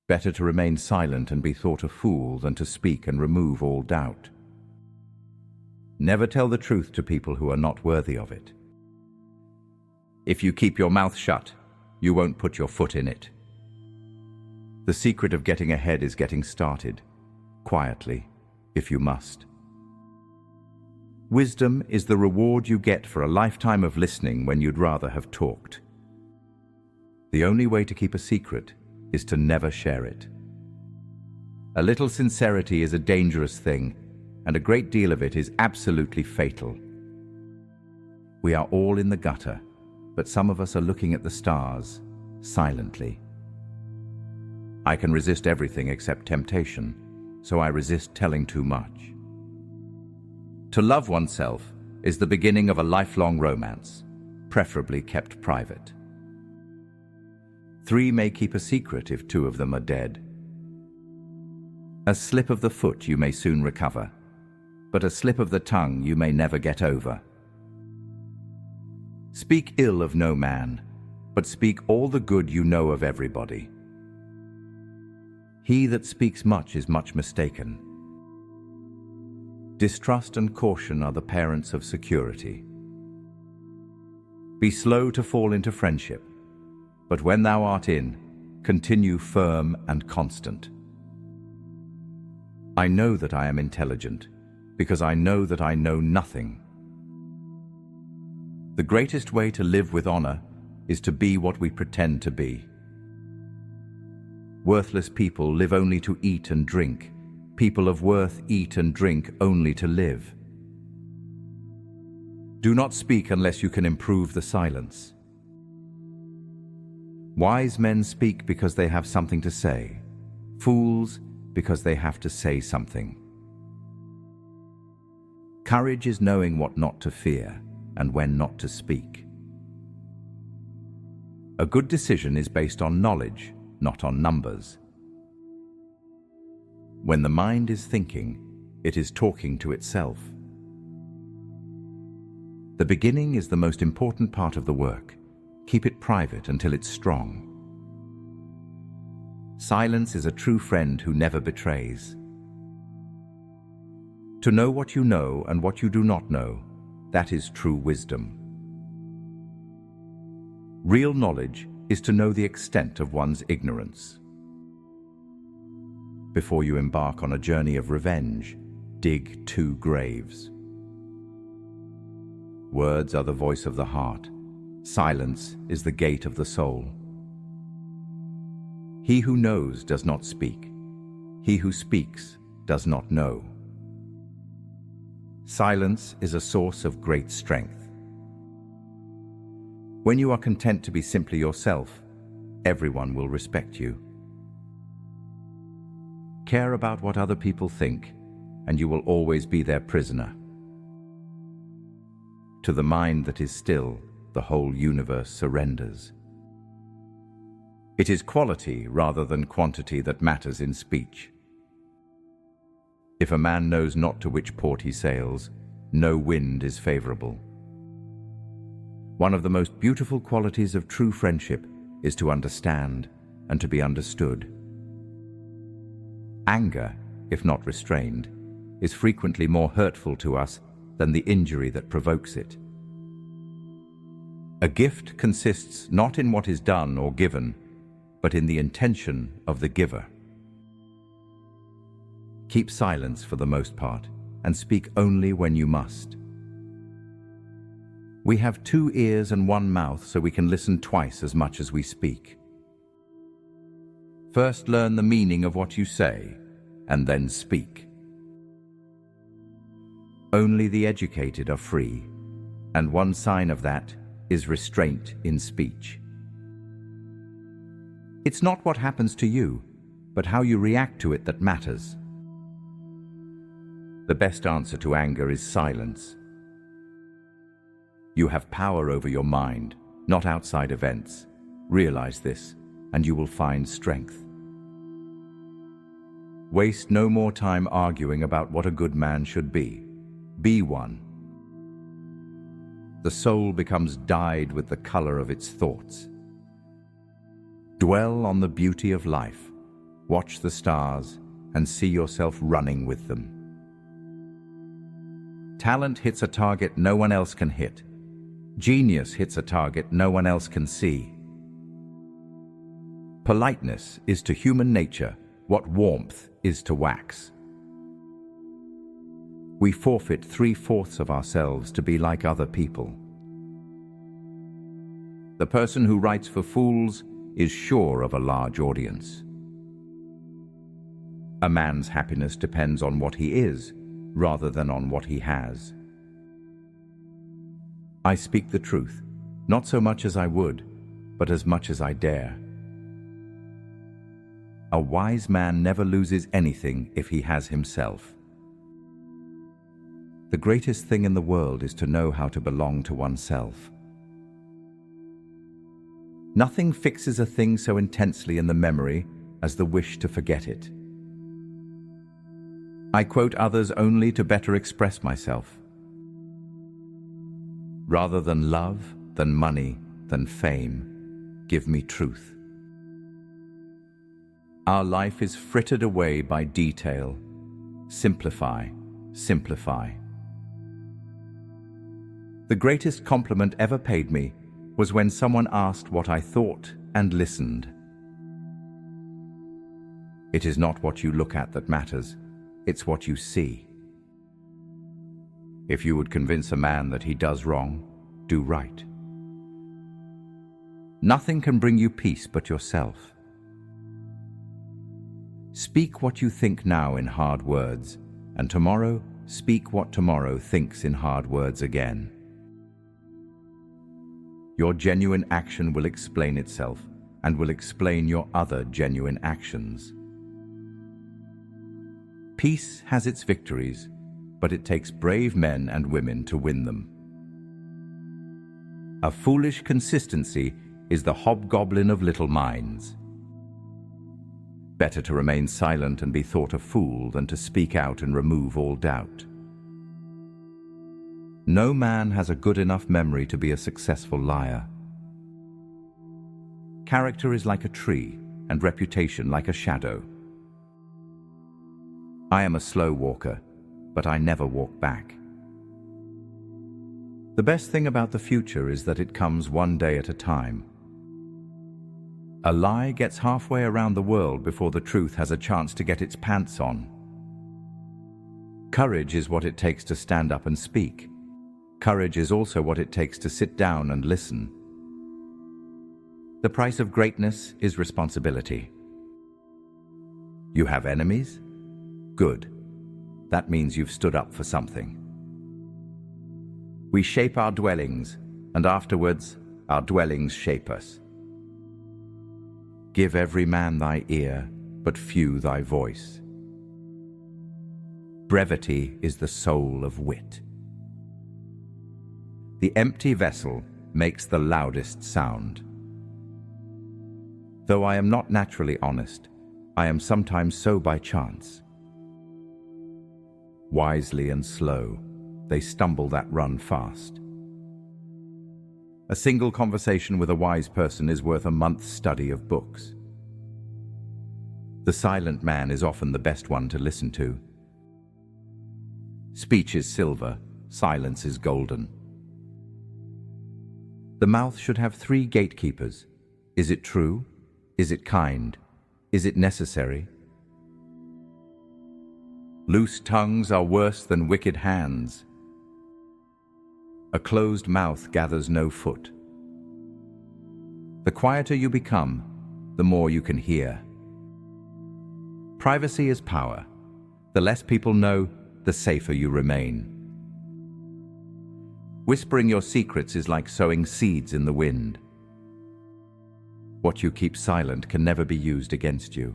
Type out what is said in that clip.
Better to remain silent and be thought a fool than to speak and remove all doubt. Never tell the truth to people who are not worthy of it. If you keep your mouth shut, you won't put your foot in it. The secret of getting ahead is getting started, quietly, if you must. Wisdom is the reward you get for a lifetime of listening when you'd rather have talked. The only way to keep a secret is to never share it. A little sincerity is a dangerous thing, and a great deal of it is absolutely fatal. We are all in the gutter, but some of us are looking at the stars, silently. I can resist everything except temptation, so I resist telling too much. To love oneself is the beginning of a lifelong romance, preferably kept private. 3 may keep a secret if 2 of them are dead. A slip of the foot you may soon recover, but a slip of the tongue you may never get over. Speak ill of no man, but speak all the good you know of everybody. He that speaks much is much mistaken. Distrust and caution are the parents of security. Be slow to fall into friendship, but when thou art in, continue firm and constant. I know that I am intelligent, because I know that I know nothing. The greatest way to live with honor is to be what we pretend to be. Worthless people live only to eat and drink. People of worth eat and drink only to live. Do not speak unless you can improve the silence. Wise men speak because they have something to say. Fools because they have to say something. Courage is knowing what not to fear and when not to speak. A good decision is based on knowledge, not on numbers. When the mind is thinking, it is talking to itself. The beginning is the most important part of the work. Keep it private until it's strong. Silence is a true friend who never betrays. To know what you know and what you do not know, that is true wisdom. Real knowledge is to know the extent of one's ignorance. Before you embark on a journey of revenge, dig 2 graves. Words are the voice of the heart. Silence is the gate of the soul. He who knows does not speak. He who speaks does not know. Silence is a source of great strength. When you are content to be simply yourself, everyone will respect you. Care about what other people think, and you will always be their prisoner. To the mind that is still, the whole universe surrenders. It is quality rather than quantity that matters in speech. If a man knows not to which port he sails, no wind is favorable. One of the most beautiful qualities of true friendship is to understand and to be understood. Anger, if not restrained, is frequently more hurtful to us than the injury that provokes it. A gift consists not in what is done or given, but in the intention of the giver. Keep silence for the most part, and speak only when you must. We have 2 ears and 1 mouth, so we can listen twice as much as we speak. First learn the meaning of what you say, and then speak. Only the educated are free, and one sign of that is restraint in speech. It's not what happens to you, but how you react to it that matters. The best answer to anger is silence. You have power over your mind, not outside events. Realize this, and you will find strength. Waste no more time arguing about what a good man should be. Be one. The soul becomes dyed with the color of its thoughts. Dwell on the beauty of life. watch the stars, and see yourself running with them. Talent hits a target no one else can hit. Genius hits a target no one else can see. Politeness is to human nature what warmth is to wax. We forfeit 3/4 of ourselves to be like other people. The person who writes for fools is sure of a large audience. A man's happiness depends on what he is, rather than on what he has. I speak the truth, not so much as I would, but as much as I dare. A wise man never loses anything if he has himself. The greatest thing in the world is to know how to belong to oneself. Nothing fixes a thing so intensely in the memory as the wish to forget it. I quote others only to better express myself. Rather than love, than money, than fame, give me truth. Our life is frittered away by detail. Simplify, simplify. The greatest compliment ever paid me was when someone asked what I thought and listened. It is not what you look at that matters, it's what you see. If you would convince a man that he does wrong, do right. Nothing can bring you peace but yourself. Speak what you think now in hard words, and tomorrow speak what tomorrow thinks in hard words again. Your genuine action will explain itself and will explain your other genuine actions. Peace has its victories, but it takes brave men and women to win them. A foolish consistency is the hobgoblin of little minds. Better to remain silent and be thought a fool than to speak out and remove all doubt. No man has a good enough memory to be a successful liar. Character is like a tree, and reputation like a shadow. I am a slow walker, but I never walk back. The best thing about the future is that it comes one day at a time. A lie gets halfway around the world before the truth has a chance to get its pants on. Courage is what it takes to stand up and speak. Courage is also what it takes to sit down and listen. The price of greatness is responsibility. You have enemies? Good. That means you've stood up for something. We shape our dwellings, and afterwards, our dwellings shape us. Give every man thy ear, but few thy voice. Brevity is the soul of wit. The empty vessel makes the loudest sound. Though I am not naturally honest, I am sometimes so by chance. Wisely and slow, they stumble that run fast. A single conversation with a wise person is worth a month's study of books. The silent man is often the best one to listen to. Speech is silver, silence is golden. The mouth should have 3 gatekeepers. Is it true? Is it kind? Is it necessary? Loose tongues are worse than wicked hands. A closed mouth gathers no foot. The quieter you become, the more you can hear. Privacy is power. The less people know, the safer you remain. Whispering your secrets is like sowing seeds in the wind. What you keep silent can never be used against you.